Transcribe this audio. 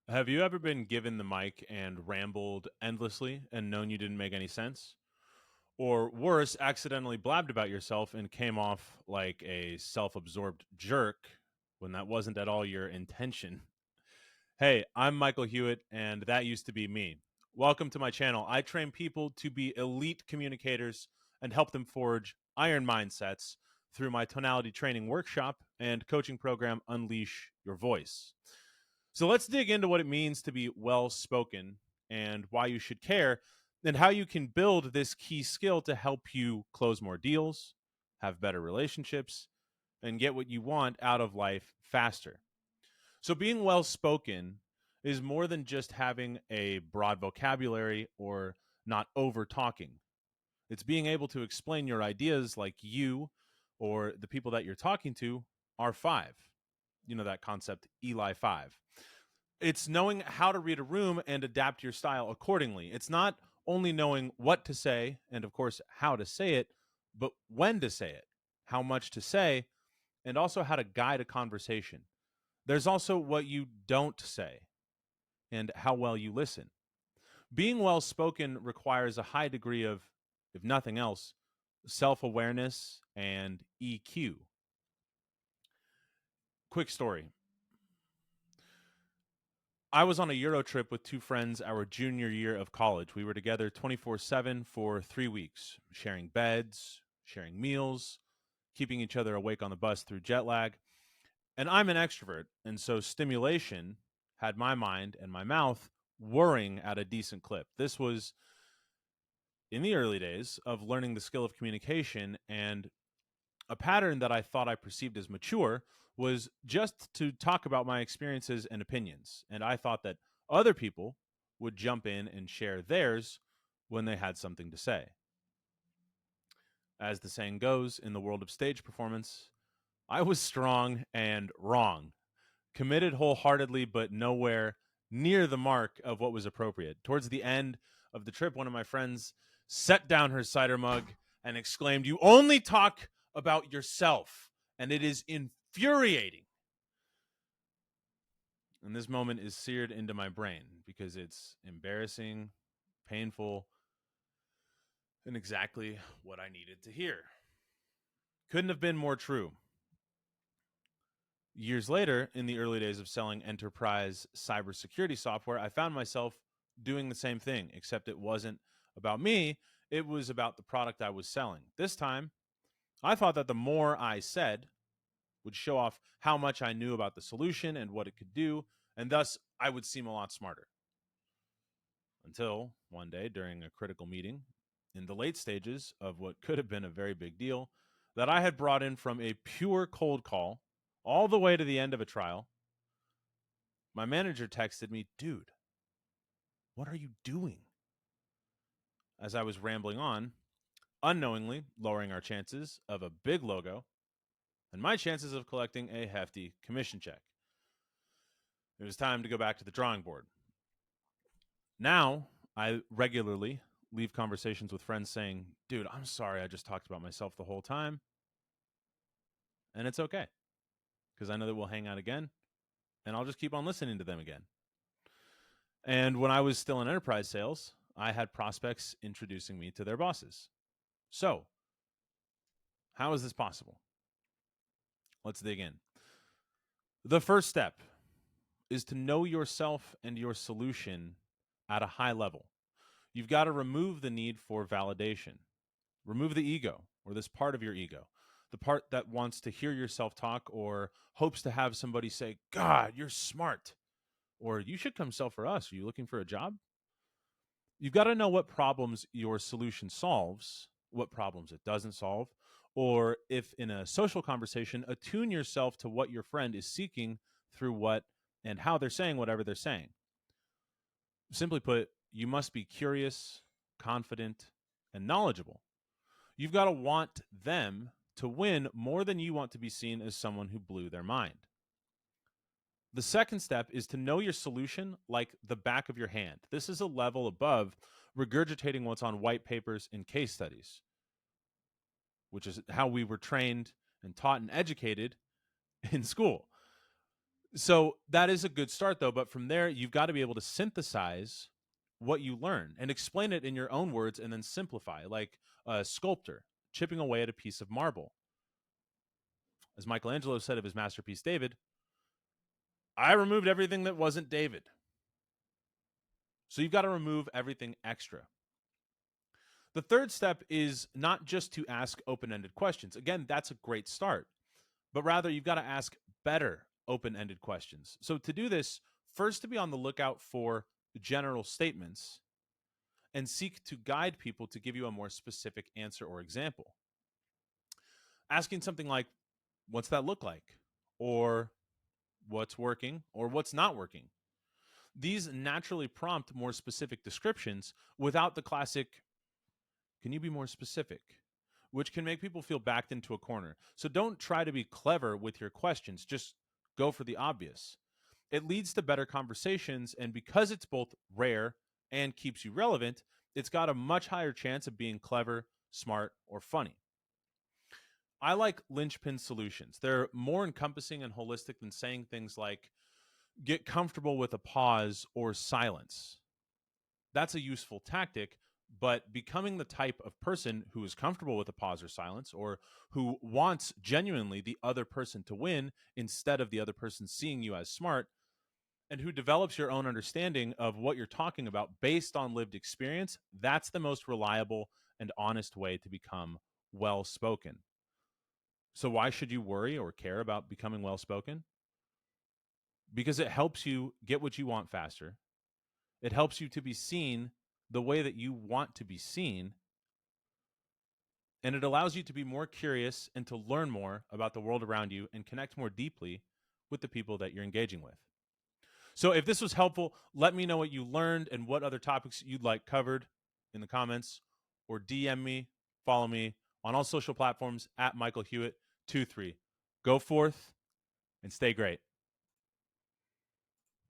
Have you ever been given the mic and rambled endlessly and known you didn't make any sense? Or worse, accidentally blabbed about yourself and came off like a self absorbed jerk when that wasn't at all your intention? Hey, I'm Michael Hewitt, and that used to be me. Welcome to my channel. I train people to be elite communicators and help them forge iron mindsets through my Tonality training workshop and coaching program, Unleash Your Voice. So let's dig into what it means to be well spoken and why you should care and how you can build this key skill to help you close more deals, have better relationships, and get what you want out of life faster. So being well spoken is more than just having a broad vocabulary or not over talking. It's being able to explain your ideas like you or the people that you're talking to are five. You know that concept, Eli 5. It's knowing how to read a room and adapt your style accordingly. It's not only knowing what to say and, of course, how to say it, but when to say it, how much to say, and also how to guide a conversation. There's also what you don't say and how well you listen. Being well spoken requires a high degree of, if nothing else, self awareness and EQ. Quick story. I was on a Euro trip with two friends our junior year of college. We were together 24/7 for 3 weeks, sharing beds, sharing meals, keeping each other awake on the bus through jet lag. And I'm an extrovert, and so stimulation had my mind and my mouth whirring at a decent clip. This was in the early days of learning the skill of communication, and a pattern that I thought I perceived as mature was just to talk about my experiences and opinions. And I thought that other people would jump in and share theirs when they had something to say. As the saying goes in the world of stage performance, I was strong and wrong, committed wholeheartedly, but nowhere near the mark of what was appropriate. Towards the end of the trip, one of my friends set down her cider mug and exclaimed, "You only talk about yourself, and it is infuriating." And this moment is seared into my brain because it's embarrassing, painful, and exactly what I needed to hear. Couldn't have been more true. Years later, in the early days of selling enterprise cybersecurity software, I found myself doing the same thing, except it wasn't about me, it was about the product I was selling. This time, I thought that the more I said would show off how much I knew about the solution and what it could do, and thus I would seem a lot smarter. Until one day during a critical meeting, in the late stages of what could have been a very big deal, that I had brought in from a pure cold call all the way to the end of a trial, my manager texted me, "Dude, what are you doing?" As I was rambling on, unknowingly lowering our chances of a big logo and my chances of collecting a hefty commission check. It was time to go back to the drawing board. Now, I regularly leave conversations with friends saying, "Dude, I'm sorry I just talked about myself the whole time." And it's okay because I know that we'll hang out again and I'll just keep on listening to them again. And when I was still in enterprise sales, I had prospects introducing me to their bosses. So, how is this possible? Let's dig in. The first step is to know yourself and your solution at a high level. You've got to remove the need for validation. Remove the ego or this part of your ego, the part that wants to hear yourself talk or hopes to have somebody say, "God, you're smart," or "You should come sell for us. Are you looking for a job?" You've got to know what problems your solution solves, what problems it doesn't solve, or if in a social conversation, attune yourself to what your friend is seeking through what and how they're saying whatever they're saying. Simply put, you must be curious, confident, and knowledgeable. You've got to want them to win more than you want to be seen as someone who blew their mind. The second step is to know your solution like the back of your hand. This is a level above regurgitating what's on white papers and case studies, which is how we were trained and taught and educated in school. So that is a good start, though. But from there, you've got to be able to synthesize what you learn and explain it in your own words and then simplify, like a sculptor chipping away at a piece of marble. As Michelangelo said of his masterpiece, David, I removed everything that wasn't David. So you've got to remove everything extra. The third step is not just to ask open ended questions. Again, that's a great start, but rather you've got to ask better open ended questions. So to do this, first to be on the lookout for general statements and seek to guide people to give you a more specific answer or example. Asking something like, what's that look like? Or what's working? Or what's not working? These naturally prompt more specific descriptions without the classic, can you be more specific? Which can make people feel backed into a corner. So don't try to be clever with your questions, just go for the obvious. It leads to better conversations, and because it's both rare and keeps you relevant, it's got a much higher chance of being clever, smart, or funny. I like linchpin solutions. They're more encompassing and holistic than saying things like, get comfortable with a pause or silence. That's a useful tactic, but becoming the type of person who is comfortable with a pause or silence, or who wants genuinely the other person to win instead of the other person seeing you as smart, and who develops your own understanding of what you're talking about based on lived experience, that's the most reliable and honest way to become well spoken. So, why should you worry or care about becoming well spoken? Because it helps you get what you want faster. It helps you to be seen the way that you want to be seen. And it allows you to be more curious and to learn more about the world around you and connect more deeply with the people that you're engaging with. So, if this was helpful, let me know what you learned and what other topics you'd like covered in the comments, or DM me, follow me on all social platforms at Michael Hewitt 23. Go forth and stay great.